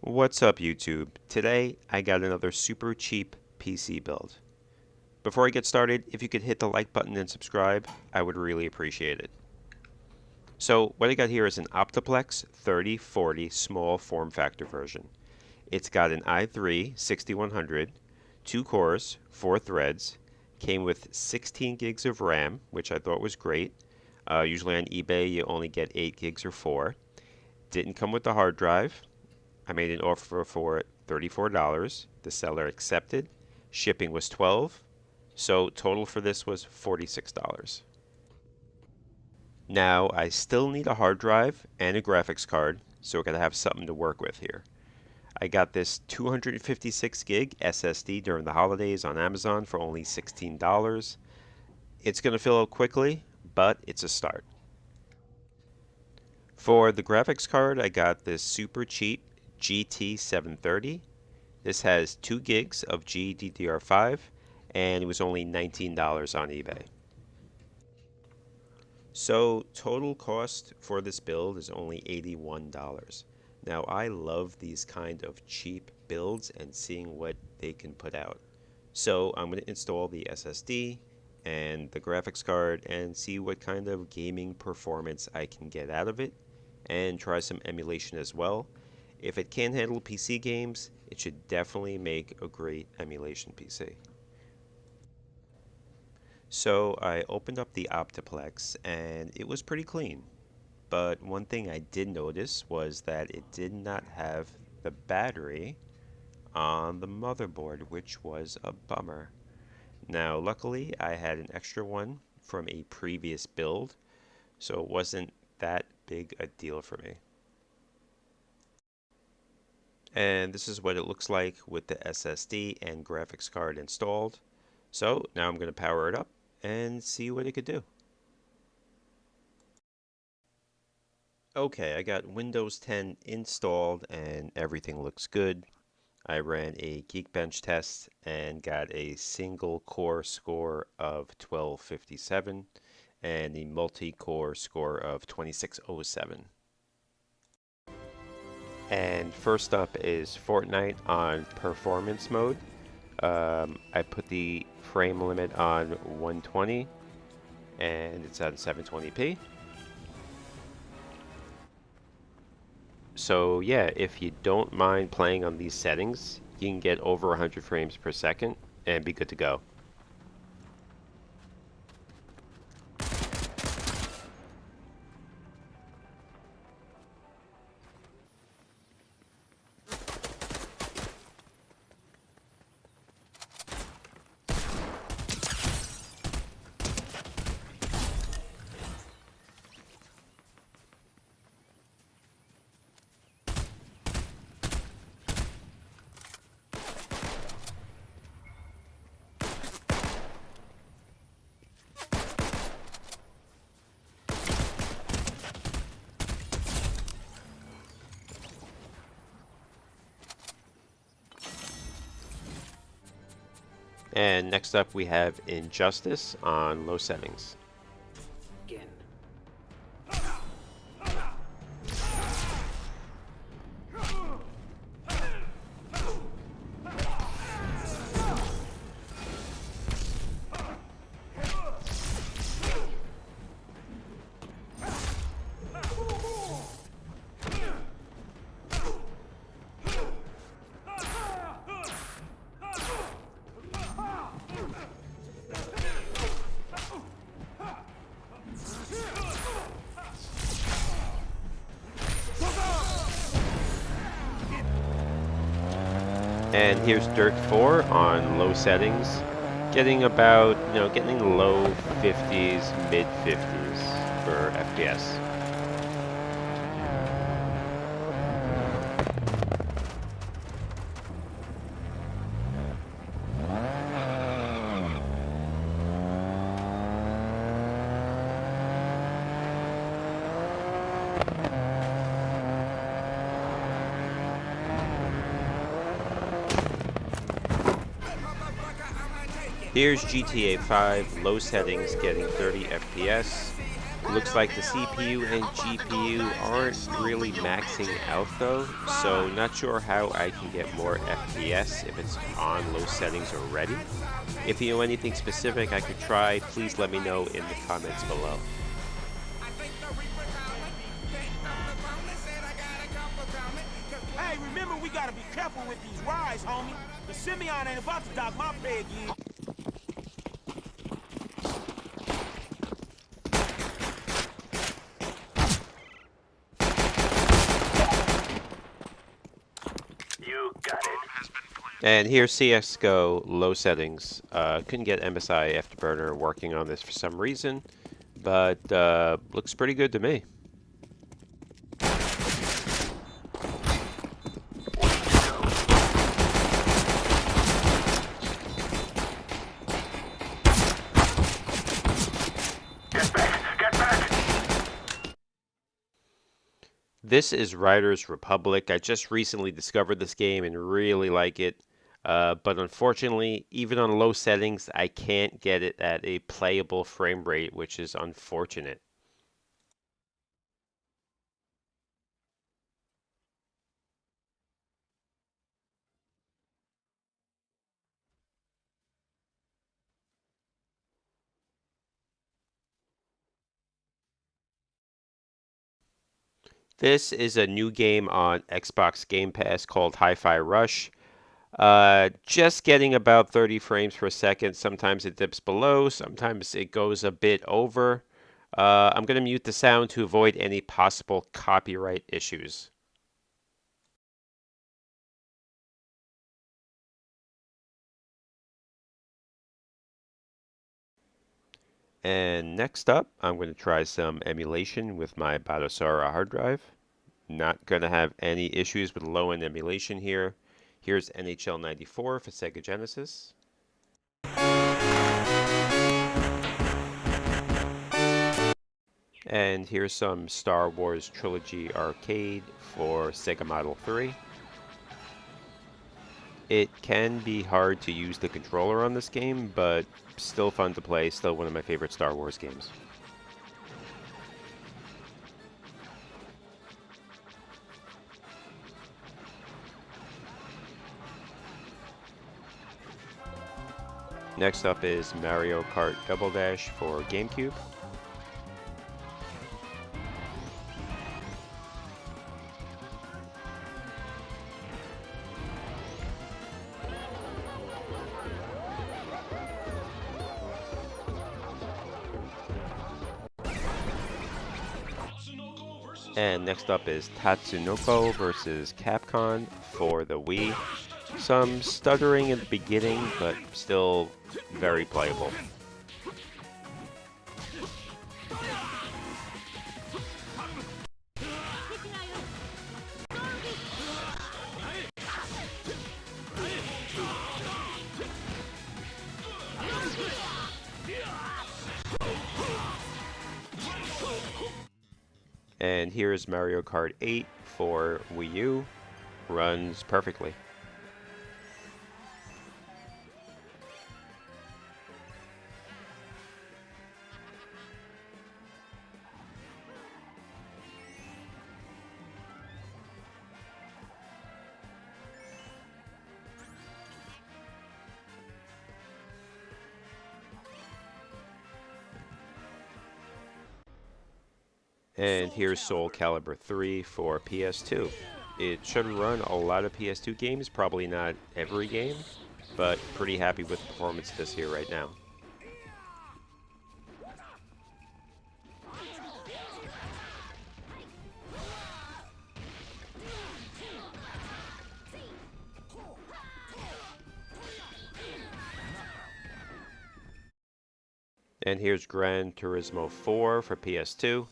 What's up YouTube? Today I got another super cheap PC build. Before I get started, if you could hit the like button and subscribe, I would really appreciate it. So what I got here is an Optiplex 3040 small form factor version. It's got an i3 6100, 2 cores, 4 threads, came with 16 gigs of RAM, which I thought was great. Usually on eBay you only get 8 gigs or 4. Didn't come with the hard drive. I made an offer for $34. The seller accepted. Shipping was $12. So total for this was $46. Now I still need a hard drive and a graphics card, so we're going to have something to work with here. I got this 256 gig SSD during the holidays on Amazon for only $16. It's going to fill up quickly, but it's a start. For the graphics card, I got this super cheap GT730. This has 2 gigs of GDDR5 and it was only $19 on eBay. So total cost for this build is only $81. Now I love these kind of cheap builds and seeing what they can put out. So I'm going to install the SSD and the graphics card and see what kind of gaming performance I can get out of it and try some emulation as well. If it can handle PC games, it should definitely make a great emulation PC. So I opened up the Optiplex and it was pretty clean. But one thing I did notice was that it did not have the battery on the motherboard, which was a bummer. Now luckily I had an extra one from a previous build, so it wasn't that big a deal for me. And this is what it looks like with the SSD and graphics card installed. So now I'm going to power it up and see what it could do. Okay, I got Windows 10 installed and everything looks good. I ran a Geekbench test and got a single core score of 1257 and a multi-core score of 2607. And first up is Fortnite on performance mode. I put the frame limit on 120 and it's at 720p. So yeah, if you don't mind playing on these settings, you can get over 100 frames per second and be good to go. And next up we have Injustice on low settings. Again. And here's Dirt 4 on low settings, getting about, getting low 50s, mid 50s for FPS. Here's GTA 5, low settings, getting 30 FPS. Looks like the CPU and GPU aren't really maxing out though, so not sure how I can get more FPS if it's on low settings already. If you know anything specific I could try, please let me know in the comments below. Hey, remember we gotta be careful with these rides, homie. The Simeon ain't about to dock my pay again. You got it. And here's CSGO low settings. Couldn't get MSI Afterburner working on this for some reason, but looks pretty good to me. This is Riders Republic. I just recently discovered this game and really like it. But unfortunately, even on low settings, I can't get it at a playable frame rate, which is unfortunate. This is a new game on Xbox Game Pass called Hi-Fi Rush. Just getting about 30 frames per second. Sometimes it dips below, sometimes it goes a bit over. I'm going to mute the sound to avoid any possible copyright issues. And next up, I'm going to try some emulation with my Batocera hard drive. Not going to have any issues with low-end emulation here. Here's NHL 94 for Sega Genesis. And here's some Star Wars Trilogy Arcade for Sega Model 3. It can be hard to use the controller on this game, but still fun to play, still one of my favorite Star Wars games. Next up is Mario Kart Double Dash for Gamecube. And next up is Tatsunoko Vs Capcom for the Wii. Some stuttering at the beginning, but still very playable. And here's Mario Kart 8 for Wii U. Runs perfectly. And here's Soul Calibur 3 for PS2. It should run a lot of PS2 games, probably not every game, but pretty happy with the performance of this here right now. And here's Gran Turismo 4 for PS2.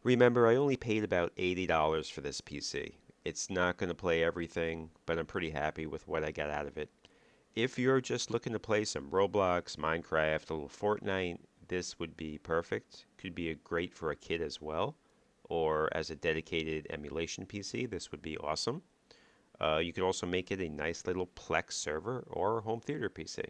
Remember, I only paid about $80 for this PC. It's not going to play everything, but I'm pretty happy with what I got out of it. If you're just looking to play some Roblox, Minecraft, a little Fortnite, this would be perfect. Could be great for a kid as well, or as a dedicated emulation PC, this would be awesome. You could also make it a nice little Plex server or home theater PC.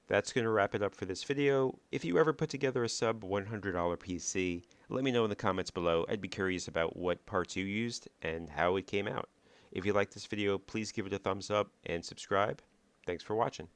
That's going to wrap it up for this video. If you ever put together a sub $100 PC, let me know in the comments below. I'd be curious about what parts you used and how it came out. If you like this video, please give it a thumbs up and subscribe. Thanks for watching.